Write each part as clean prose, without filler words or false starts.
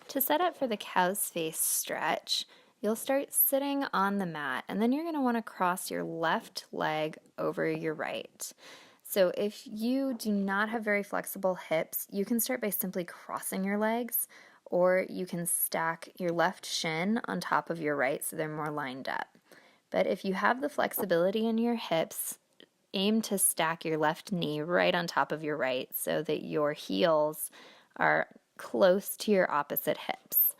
To set up for the cow's face stretch, you'll start sitting on the mat and then you're going to want to cross your left leg over your right. So if you do not have very flexible hips, you can start by simply crossing your legs, or you can stack your left shin on top of your right so they're more lined up. But if you have the flexibility in your hips, aim to stack your left knee right on top of your right so that your heels are close to your opposite hips.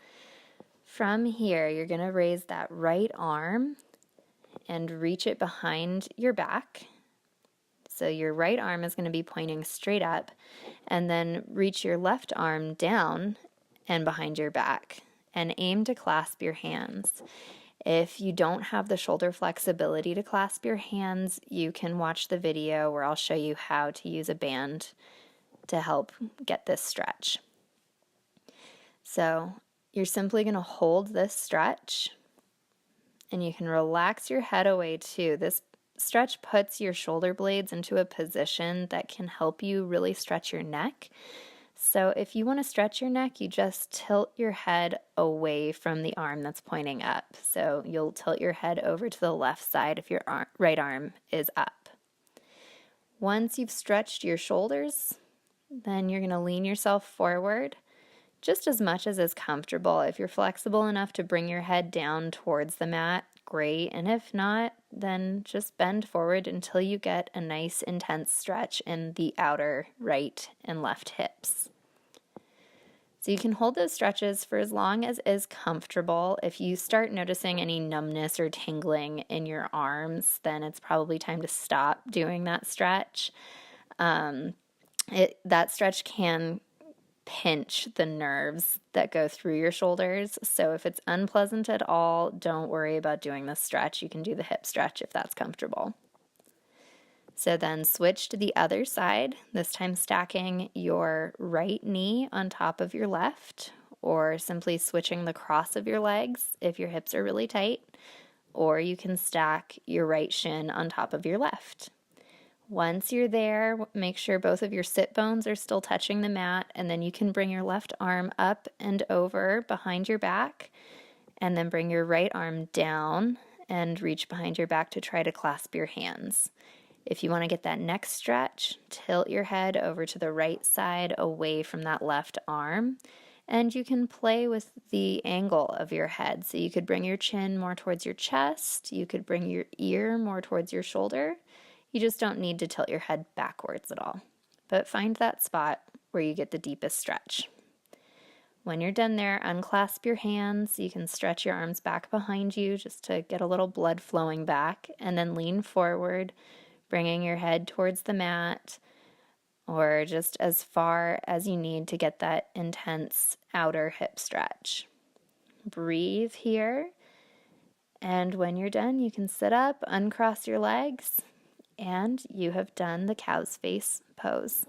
From here, you're going to raise that right arm and reach it behind your back. So your right arm is going to be pointing straight up, and then reach your left arm down and behind your back and aim to clasp your hands. If you don't have the shoulder flexibility to clasp your hands, you can watch the video where I'll show you how to use a band to help get this stretch. So you're simply going to hold this stretch, and you can relax your head away too. This stretch puts your shoulder blades into a position that can help you really stretch your neck. So if you want to stretch your neck, you just tilt your head away from the arm that's pointing up. So you'll tilt your head over to the left side if your right arm is up. Once you've stretched your shoulders, then you're going to lean yourself forward just as much as is comfortable. If you're flexible enough to bring your head down towards the mat, great. And if not, then just bend forward until you get a nice intense stretch in the outer right and left hips. So you can hold those stretches for as long as is comfortable. If you start noticing any numbness or tingling in your arms, then it's probably time to stop doing that stretch. That stretch can pinch the nerves that go through your shoulders. So if it's unpleasant at all, don't worry about doing this stretch. You can do the hip stretch if that's comfortable. So then switch to the other side, this time stacking your right knee on top of your left, or simply switching the cross of your legs if your hips are really tight, or you can stack your right shin on top of your left. Once you're there, make sure both of your sit bones are still touching the mat, and then you can bring your left arm up and over behind your back, and then bring your right arm down and reach behind your back to try to clasp your hands. If you want to get that neck stretch, tilt your head over to the right side away from that left arm, and you can play with the angle of your head. So you could bring your chin more towards your chest, you could bring your ear more towards your shoulder. You just don't need to tilt your head backwards at all. But find that spot where you get the deepest stretch. When you're done there, unclasp your hands. You can stretch your arms back behind you just to get a little blood flowing back, and then lean forward, bringing your head towards the mat, or just as far as you need to get that intense outer hip stretch. Breathe here, and when you're done, you can sit up, uncross your legs, and you have done the cow's face pose.